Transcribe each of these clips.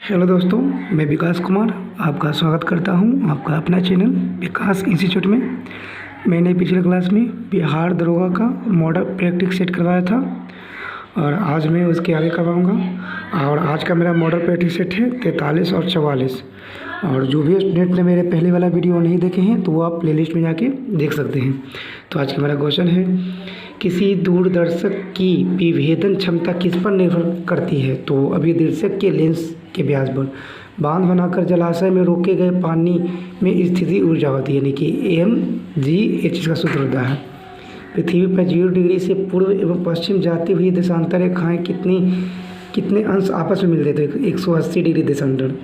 Hello दोस्तों, मैं विकास कुमार आपका स्वागत करता हूं आपका अपना चैनल विकास इंस्टीट्यूट में। मैंने पिछले क्लास में बिहार दरोगा का मॉडल प्रैक्टिस सेट करवाया था और आज मैं उसके आगे करवाऊंगा। और आज का मेरा मॉडल प्रैक्टिस सेट है 43 और 44। और जो भी स्टूडेंट ने मेरे पहले वाला वीडियो नहीं देखे हैं तो वो आप प्लेलिस्ट में जाके देख सकते हैं। तो आज का मेरा क्वेश्चन है, किसी दूरदर्शक की विभेदन क्षमता किस पर निर्भर करती है? तो अभी दर्शक के लेंस के व्यास पर बांध बनाकर जलाशय में रोके गए पानी में स्थिति ऊर्जा होती है, यानी कि mgh का सूत्र होता है। पृथ्वी पर 0 डिग्री से पूर्व एवं पश्चिम जाती हुई देशांतर रेखाएँ कितने अंश आपस में मिलते थे? 180 डिग्री देशांतर।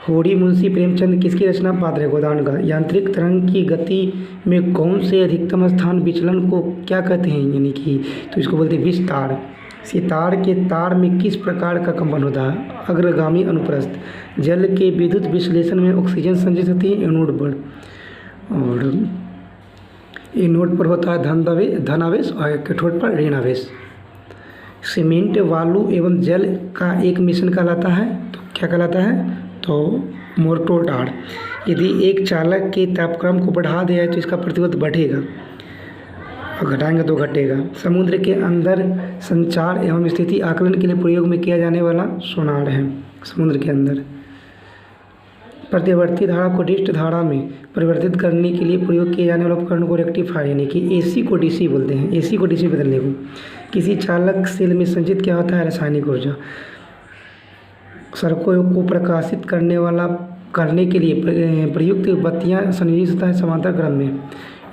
होरी मुंशी प्रेमचंद किसकी रचना? पात्र गोदान का। यांत्रिक तरंग की गति में कौन से अधिकतम स्थान विचलन को क्या कहते हैं? यानी कि तो इसको बोलते हैं विस्तार। सितार के तार में किस प्रकार का कंपन होता है? अग्रगामी अनुप्रस्थ। जल के विद्युत विश्लेषण में ऑक्सीजन संचित होती है एनोड पर, और एनोड पर होता है धनावेश और कैथोड पर ऋण आवेश। सीमेंट वालू एवं जल का एक मिश्रण कहलाता है, तो क्या कहलाता है? तो मोर्टार। यदि एक चालक के तापक्रम को बढ़ा दिया तो इसका प्रतिरोध बढ़ेगा और घटाएंगे तो घटेगा। समुद्र के अंदर संचार एवं स्थिति आकलन के लिए प्रयोग में किया जाने वाला सोनार है। समुद्र के अंदर प्रतिवर्ती धारा को डिस्ट धारा में परिवर्तित करने के लिए प्रयोग किए जाने वाले उपकरण को रेक्टिफायर, यानी कि एसी को डीसी बोलते हैं। एसी को डीसी बदलने को। किसी चालक सेल में संचित क्या होता है? रासायनिक ऊर्जा। सड़कों को प्रकाशित करने के लिए प्रयुक्त बत्तियां संयोजित होता है समांतर क्रम में।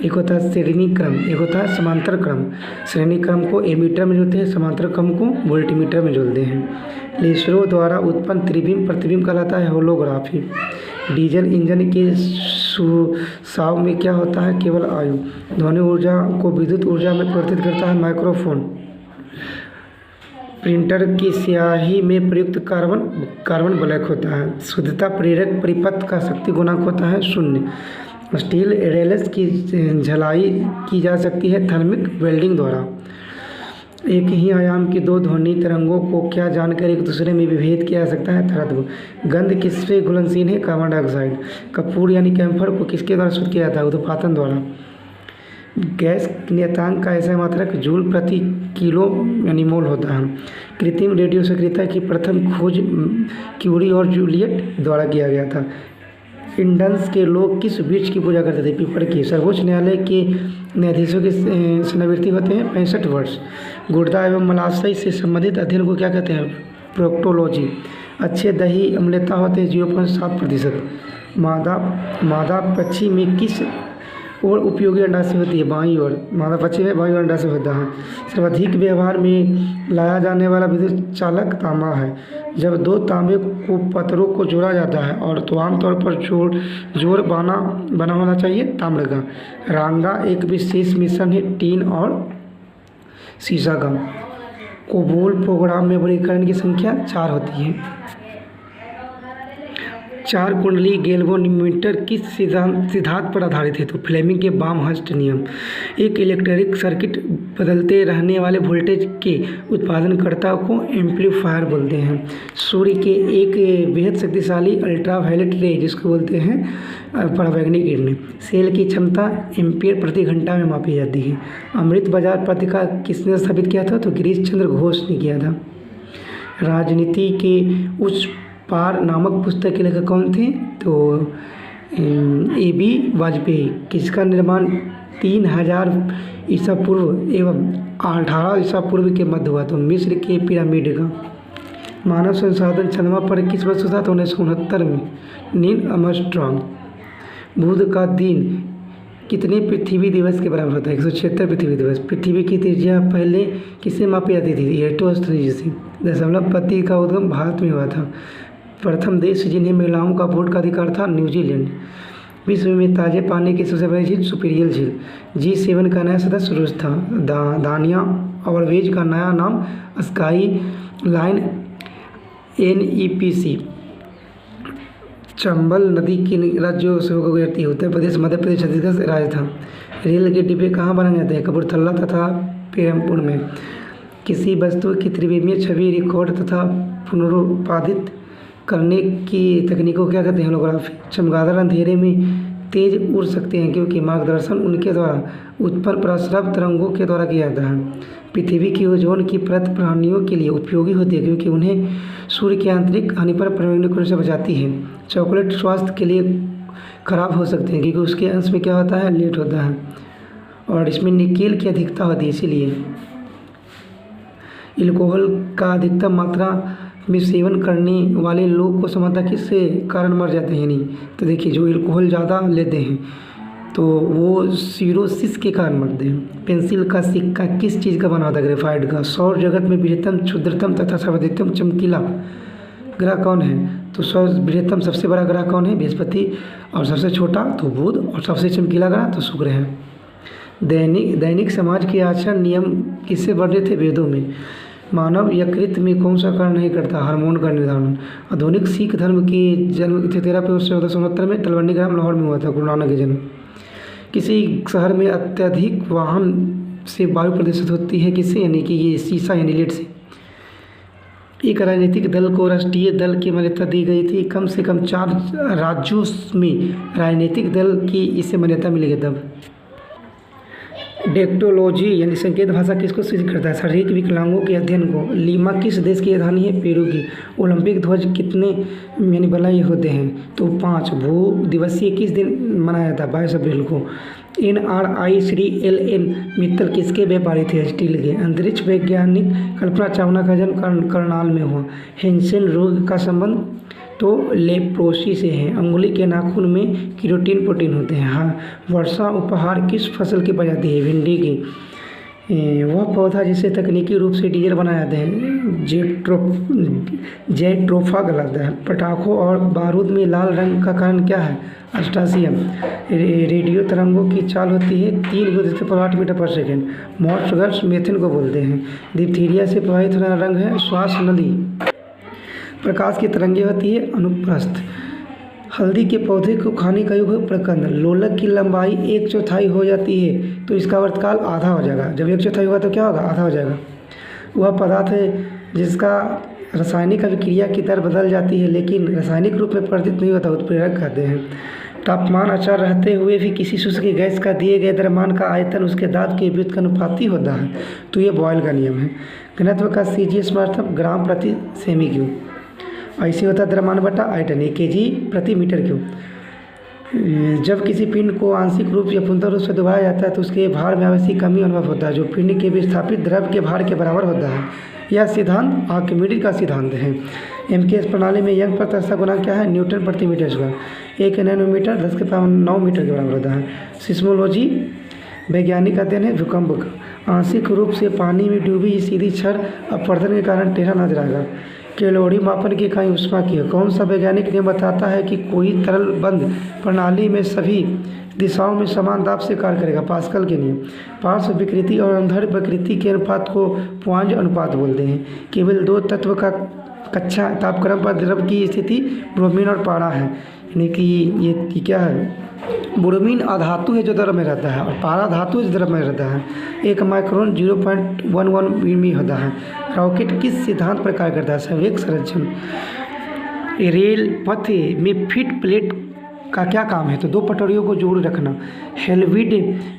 एक होता है श्रेणी क्रम, एक होता है समांतर क्रम। श्रेणी क्रम को एमीटर में जोड़ते हैं, समांतर क्रम को वोल्टीमीटर में जोड़ते हैं। लेसरों द्वारा उत्पन्न त्रिबिंब प्रतिबिंब कहलाता है होलोग्राफी। डीजल इंजन के सुसाव में क्या होता है? केवल वायु। ध्वनि ऊर्जा को विद्युत ऊर्जा में परिवर्तित करता है माइक्रोफोन। प्रिंटर की स्याही में प्रयुक्त कार्बन ब्लैक होता है। शुद्धता प्रेरक परिपथ का शक्ति गुणांक होता है 0। स्टील रेल्स की झलाई की जा सकती है थर्मिक वेल्डिंग द्वारा। एक ही आयाम की दो ध्वनि तरंगों को क्या जानकर एक दूसरे में विभेद किया जा सकता है? तरत्व। गंध किससे घुलनशील है? Carbon dioxide. कपूर यानी कैम्फर को किसके द्वारा शुद्ध किया जाता है? उद्पादन द्वारा। गैस नियतांक का ऐसा मात्रक जूल प्रति किलो यानी मोल होता है। कृत्रिम रेडियो सक्रियता की प्रथम खोज क्यूरी और जूलियट द्वारा किया गया था। इंडस के लोग किस वृक्ष की पूजा करते थे? पीपल की। सर्वोच्च न्यायालय के न्यायाधीशों की सेवानिवृत्ति होते हैं 65 वर्ष। गुर्दा एवं मलाशय से संबंधित अध्ययन को क्या कहते हैं? प्रोक्टोलॉजी। अच्छे दही अम्लता होते हैं 0.7%। मादा पक्षी में किस और उपयोगी अंडाशय होती है? बाईं ओर। मादा पक्षी में बाईं ओर अंडाशय होता है। सर्वाधिक व्यवहार में लाया जाने वाला विद्युत चालक तांबा है। जब दो तांबे को पत्थरों को जोड़ा जाता है और तो आमतौर पर जोड़ बना होना चाहिए ताम्र का। रांगा एक विशेष मिश्रण है टीन और सीसा का। कोबोल प्रोग्राम में वर्गीकरण की संख्या 4 होती है। 4 कुंडली गैल्वेनोमीटर किस सिद्धांत पर आधारित है? तो फ्लेमिंग के बामहर्स्ट नियम। एक इलेक्ट्रिक सर्किट बदलते रहने वाले वोल्टेज के उत्पादनकर्ता को एम्पलीफायर बोलते हैं। सूर्य के एक बेहद शक्तिशाली अल्ट्रावायलेट रे जिसको बोलते हैं परावैंगनिक किरणें। सेल की क्षमता एम्पीयर प्रति घंटा में मापी जाती है। अमृत बाजार पत्रिका किसने स्थापित किया था? तो गिरीश चंद्र घोष ने किया था। राजनीति के उच्च पार नामक पुस्तक के लेखक कौन थे? तो AB वाजपेयी। किसका निर्माण 3000 ईसा पूर्व एवं 18 ईसा पूर्व के मध्य हुआ? तो मिस्र के पिरामिड का। मानव संसाधन चंद्रमा पर किस वर्ष था? तो 1969 में नील आर्मस्ट्रांग। बुध का दिन कितने पृथ्वी दिवस के बराबर होता है? 176 पृथ्वी दिवस। पृथ्वी की त्रिज्या पहले किससे मापी जाती थी? एरोस्ट्रोनॉमी से। दशमलव पत्ती का उद्गम भारत में हुआ था। प्रथम देश जिन्हें महिलाओं का वोट का अधिकार था? न्यूजीलैंड। विश्व में ताजे पानी की सबसे बड़ी झील सुपीरियल झील। G7 का नया सदस्य रूस था। दानिया ओवरवेज का नया नाम स्काई लाइन NEPC। चंबल नदी की राज्यों से होकर गुजरती है। उत्तर प्रदेश, मध्य प्रदेश, छत्तीसगढ़ राज्य था। रेल के डिब्बे कहाँ बनाए जाते हैं? कपूरथला तथा पेरमपुर में। किसी वस्तु की त्रिविमीय छवि रिकॉर्ड तथा पुनरुत्पादित करने की तकनीकों को क्या कहते हैं? होलोग्राफी। चमगादड़ अंधेरे में तेज उड़ सकते हैं क्योंकि मार्गदर्शन उनके द्वारा उत्पन्न प्रसरव तरंगों के द्वारा किया जाता है। पृथ्वी की ओजोन की परत प्राणियों के लिए उपयोगी होती है क्योंकि उन्हें सूर्य के आंतरिक हानि पर पर्यावरण से बचाती है। चॉकलेट स्वास्थ्य के लिए खराब हो सकते हैं क्योंकि उसके अंश में क्या होता है? लेट होता है और इसमें निकेल की अधिकता होती है, इसीलिए अल्कोहल का अधिकतम मात्रा में सेवन करने वाले लोग को समानता किससे कारण मर जाते हैं? नहीं तो देखिए, जो अल्कोहल ज़्यादा लेते हैं तो वो सिरोसिस के कारण मरते हैं। पेंसिल का सिक्का किस चीज़ का बना होता है? ग्रेफाइट का। सौर जगत में बृहत्तम, क्षुद्रतम तथा सर्वाधिकतम चमकीला ग्रह कौन है? तो बृहत्तम सबसे बड़ा ग्रह कौन है? बृहस्पति। और सबसे छोटा तो बुध, और सबसे चमकीला ग्रह तो शुक्र है। दैनिक समाज के आचरण नियम किससे बने थे? वेदों में। मानव यकृत में कौन सा कार्य नहीं करता? हार्मोन का निर्धारण। आधुनिक सिख धर्म के जन्म 13 अप्रैल 1469 में तलवंडी ग्राम लाहौर में हुआ था, गुरु नानक के जन्म। किसी शहर में अत्यधिक वाहन से वायु प्रदूषित होती है किससे? यानी कि ये शीशा यानी लेड से। एक राजनीतिक दल को राष्ट्रीय दल की मान्यता दी गई थी कम से कम 4 राज्यों में राजनीतिक दल की इसे मान्यता मिलेगी तब। डेक्टोलॉजी यानी संकेत भाषा किसको सूचित करता है? शारीरिक विकलांगों के अध्ययन को। लीमा किस देश की राजधानी है? पेरू की। ओलंपिक ध्वज कितने यानी बनाए होते हैं? तो 5। भू दिवसीय किस दिन मनाया जाता है? 22 अप्रैल को। NRI श्री LN मित्तल किसके व्यापारी थे? स्टील के। अंतरिक्ष वैज्ञानिक कल्पना चावला का जन्म करनाल में हुआ। हेंसेन रोग का संबंध तो लेप्रोसी से है। अंगुली के नाखून में केराटिन प्रोटीन होते हैं। हाँ। वर्षा उपहार किस फसल की प्रजाति है? भिंडी की। वह पौधा जिसे तकनीकी रूप से डीजल बनाया जाता है जेट्रोफा कहलाता है। पटाखों और बारूद में लाल रंग का कारण क्या है? अस्टासियम। रेडियो तरंगों की चाल होती है 3 × 10⁸ मीटर पर सेकेंड। मॉर्स गैस मीथेन को बोलते हैं। डिप्थीरिया से प्रभावित होने वाला रंग है श्वास नली। प्रकाश की तरंगें होती है अनुप्रस्थ। हल्दी के पौधे को खाने का युग है प्रकंद। लोलक की लंबाई 1/4 हो जाती है तो इसका वर्तकाल आधा हो जाएगा। जब 1/4 होगा तो क्या होगा? आधा हो जाएगा। वह पदार्थ है जिसका रासायनिक अभिक्रिया की दर बदल जाती है लेकिन रासायनिक रूप में परिवर्तित नहीं होता, उत्प्रेरक कहते हैं। तापमान अचर रहते हुए भी किसी शुष्क गैस का दिए गए द्रव्यमान का आयतन उसके दाब के व्युत्क्रमानुपाती होता है तो ये बॉयल का नियम है। घनत्व का CGS मतलब ग्राम प्रति सेमी क्यूब। ऐसे होता है द्रव्यमान बटा आयतन, 1 kg प्रति मीटर क्यूब। जब किसी पिंड को आंशिक रूप या पूर्णतः रूप से डुबाया जाता है तो उसके भार में आवश्यक कमी अनुभव होता है जो पिंड के विस्थापित द्रव्य के भार के बराबर होता है। यह सिद्धांत आर्किमिडीज का सिद्धांत है। MKS प्रणाली में यंग प्रत्याशा गुणांक क्या है? न्यूटन प्रति मीटर स्क्वायर। 1 नैनोमीटर 10⁹ मीटर के बराबर होता है। सिस्मोलॉजी वैज्ञानिक अध्ययन है भूकंप का। आंशिक रूप से पानी में डूबी सीधी छड़ अपवर्तन के कारण टेढ़ा नजर आएगा। कैलोरी मापन की इकाई ऊष्मा की है। कौन सा वैज्ञानिक नियम बताता है कि कोई तरल बंद प्रणाली में सभी दिशाओं में समान दाब से कार्य करेगा? पास्कल के नियम। पार्श्व विकृति और अंधड़ विकृति के अनुपात को पुआंज अनुपात बोलते हैं। केवल 2 तत्व का कक्षा तापक्रम पर द्रव की स्थिति ब्रोमीन और पारा है। यानी कि ये क्या है? ब्रोमीन अधातु है जो द्रव में रहता है और पारा धातु है जो द्रव में रहता है। 1 माइक्रोन 0.11 मिमी होता है। रॉकेट किस सिद्धांत पर कार्य करता है? संवेग संरक्षण। रेल पथ में फिट प्लेट का क्या काम है? तो 2 पटरियों को जोड़ रखना। हेलविड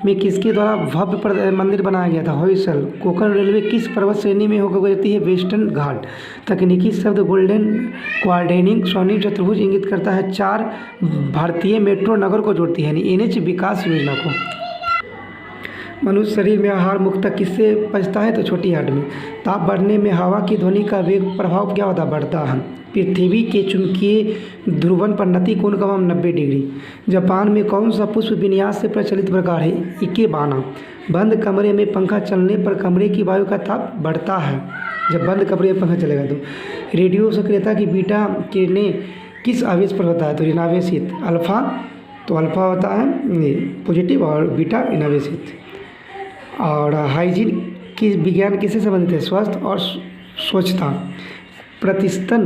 में किसके द्वारा भव्य मंदिर बनाया गया था? हॉयसल। कोंकण रेलवे किस पर्वत श्रेणी में होकर गुजरती है? वेस्टर्न घाट। तकनीकी शब्द गोल्डन क्वाड्रेंट स्वर्णिम चतुर्भुज इंगित करता है 4 भारतीय मेट्रो नगर को जोड़ती है यानी NH विकास योजना को। मनुष्य शरीर में आहार मुख्यतः किससे पचता है? तो छोटी हार्ट में। ताप बढ़ने में हवा की ध्वनि का वेग प्रभाव क्या होता है? बढ़ता है। पृथ्वी के चुंबकीय ध्रुवन पर नति कोण का मान 90 डिग्री। जापान में कौन सा पुष्प विन्यास से प्रचलित प्रकार है? इकेबाना। बंद कमरे में पंखा चलने पर कमरे की वायु का ताप बढ़ता है जब बंद कमरे में पंखा चलेगा तो। रेडियो सक्रियता की बीटा किरणें किस आवेश पर होता है? तो ऋणावेशित। अल्फा तो अल्फा होता है पॉजिटिव और बीटा ऋणावेशित। और हाइजीन की विज्ञान किससे संबंधित है? स्वास्थ्य और स्वच्छता। प्रतिस्तन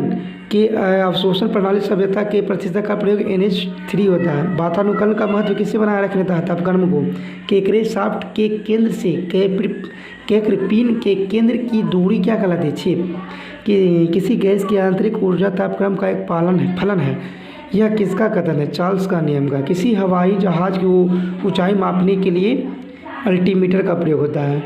के अवशोषण प्रणाली सभ्यता के प्रतिष्ठा का प्रयोग NH3 होता है। वातानुकूलन का महत्व किससे बनाए रखने था? तापक्रम को। केकरे शाफ्ट के केंद्र से कैक्रिपिन के केंद्र की दूरी क्या कहलाती है? छेद। कि किसी गैस की आंतरिक ऊर्जा तापक्रम का एक फलन है। यह किसका कथन है? चार्ल्स का नियम का। किसी हवाई जहाज की ऊंचाई मापने के लिए अल्टीमीटर का प्रयोग होता है।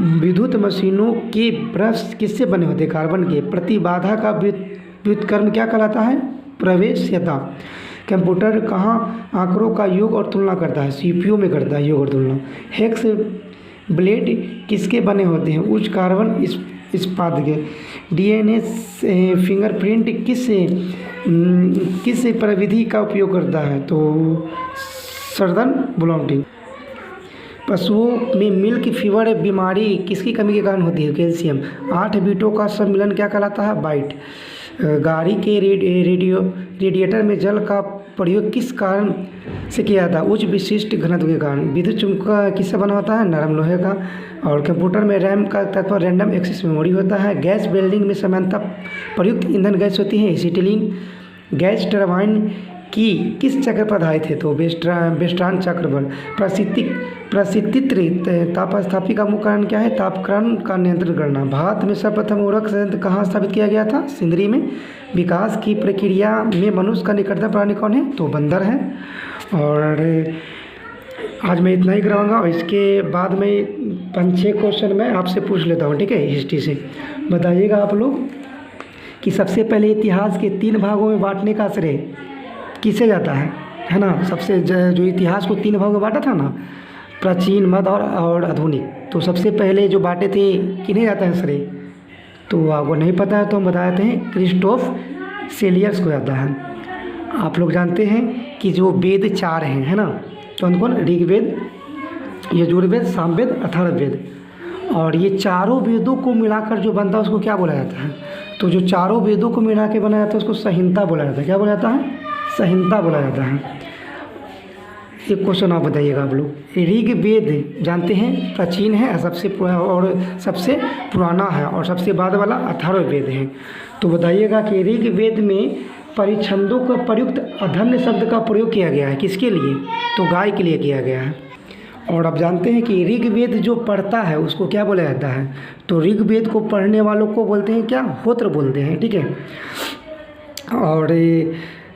विद्युत मशीनों के ब्रश किससे बने होते हैं? कार्बन के। प्रतिबाधा का व्युत्क्रम क्या कहलाता है? प्रवेश्यता। कंप्यूटर कहाँ आंकड़ों का योग और तुलना करता है? सीपीयू में करता है योग और तुलना। हेक्स ब्लेड किसके बने होते हैं? उच्च कार्बन इस्पात के। डीएनए फिंगरप्रिंट किस प्रविधि का उपयोग करता है? तो सर्दन ब्लॉटिंग। पशुओं में मिल्क फीवर बीमारी किसकी कमी के कारण होती है? कैल्शियम। 8 बीटों का सम्मिलन क्या कहलाता है? बाइट। गाड़ी के रेडिएटर में जल का प्रयोग किस कारण से किया जाता है? उच्च विशिष्ट घनत्व के कारण। विद्युत चुम्बक किससे बना होता है? नरम लोहे का। और कंप्यूटर में रैम का तत्व रैंडम एक्सेस मेमोरी होता है। गैस वेल्डिंग में सामान्यतः प्रयुक्त ईंधन गैस होती है एसिटिलीन। गैस टरबाइन की किस चक्र पर आधारित है? तो वेस्टर्न चक्र पर। प्रसिद्धित तापस्थापी का मुख्य कारण क्या है? तापक्रम का नियंत्रण करना। भारत में सर्वप्रथम उर्वरक संयंत्र कहाँ स्थापित किया गया था? सिंदरी में। विकास की प्रक्रिया में मनुष्य का निकटतम प्राणी कौन है? तो बंदर है। और आज मैं इतना ही कराऊंगा और इसके बाद में 5-6 क्वेश्चन मैं आपसे पूछ लेता हूँ, ठीक है? हिस्ट्री से बताइएगा आप लोग कि सबसे पहले इतिहास के 3 भागों में बांटने का श्रेय किसे जाता है ना? सबसे जो इतिहास को 3 भागों में बांटा था ना, प्राचीन, मध्य और आधुनिक, तो सबसे पहले जो बांटे थे किन्हें जाता है श्रेय? तो आपको नहीं पता है तो हम बता देते हैं, क्रिस्टोफ सेलियर्स को जाता है। आप लोग जानते हैं कि जो वेद 4 हैं, है ना? कौन कौन? ऋग्वेद, यजुर्वेद, सामवेद, अथर्ववेद। और ये चारों वेदों को मिलाकर जो बनता है उसको क्या बोला जाता है? तो जो चारों वेदों को मिला के बनाया जाता है उसको संहिता बोला जाता है। क्या बोला जाता है? संहिता बोला जाता है। एक क्वेश्चन आप बताइएगा आप लोग। ऋग्वेद जानते हैं प्राचीन है, सबसे पुराना है, और सबसे बाद वाला अथर्ववेद है। तो बताइएगा कि ऋग्वेद में परिच्छंदों का प्रयुक्त अधन्य शब्द का प्रयोग किया गया है किसके लिए? तो गाय के लिए किया गया है। और आप जानते हैं कि ऋग्वेद जो पढ़ता है उसको क्या बोला जाता है? तो ऋग्वेद को पढ़ने वालों को बोलते हैं क्या? होत्र बोलते हैं, ठीक है? और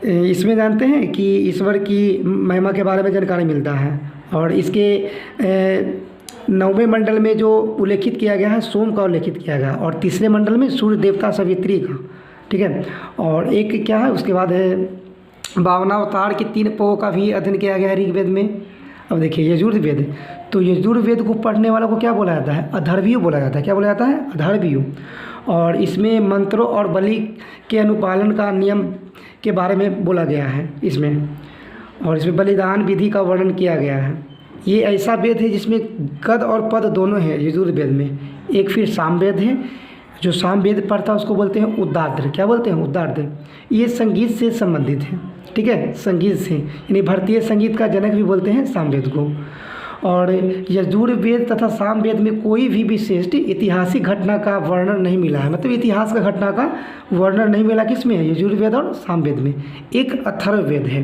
इसमें जानते हैं कि ईश्वर की महिमा के बारे में जानकारी मिलता है। और इसके 9वें मंडल में जो उल्लेखित किया गया है सोम का उल्लेखित किया गया, और 3रे मंडल में सूर्य देवता सावित्री का, ठीक है? और एक क्या है उसके बाद है 52 अवतार के 3 पौ का भी अध्ययन किया गया है ऋग्वेद में। अब देखिए यजुर्वेद, तो यजुर्वेद को पढ़ने वालों को क्या बोला जाता है? अधर्वयु बोला जाता है। क्या बोला जाता है? अधर्वयु। और इसमें मंत्रों और बलि के अनुपालन का नियम के बारे में बोला गया है इसमें, और इसमें बलिदान विधि का वर्णन किया गया है। ये ऐसा वेद है जिसमें गद और पद दोनों हैं यजुर्वेद में। एक फिर सामवेद है, जो सामवेद पढ़ता है उसको बोलते हैं उद्दार्द्र। क्या बोलते हैं? उद्दार्द्र। ये संगीत से संबंधित है, ठीक है? संगीत से, यानी भारतीय संगीत का जनक भी बोलते हैं सामवेद को। और यजुर्वेद तथा सामवेद में कोई भी विशिष्ट ऐतिहासिक घटना का वर्णन नहीं मिला है। मतलब इतिहास का घटना का वर्णन नहीं मिला किसमें है? यजुर्वेद और सामवेद में। एक अथर्ववेद है।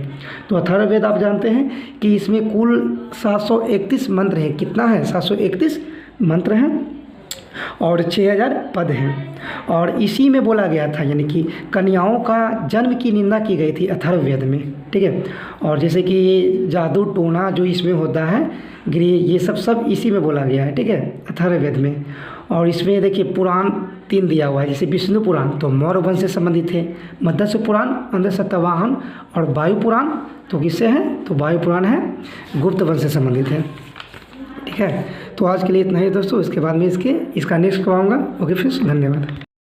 तो अथर्ववेद आप जानते हैं कि इसमें कुल 731 मंत्र है। कितना है? 731 मंत्र हैं और 6000 पद हैं। और इसी में बोला गया था, यानी कि कन्याओं का जन्म की निंदा की गई थी अथर्ववेद में, ठीक है? और जैसे कि ये जादू टोना जो इसमें होता है, ये सब इसी में बोला गया है, ठीक है? अथर्ववेद में। और इसमें देखिए पुराण 3 दिया हुआ है, जैसे विष्णु पुराण तो मौर्य वंश से संबंधित है, मत्स्य पुराण अंदर सतवाहन, और वायु पुराण तो किससे है? तो वायु पुराण है गुप्त वंश से संबंधित है, ठीक है? तो आज के लिए इतना ही दोस्तों। इसके बाद में इसका नेक्स्ट करवाऊँगा। ओके फ्रेंड्स, धन्यवाद।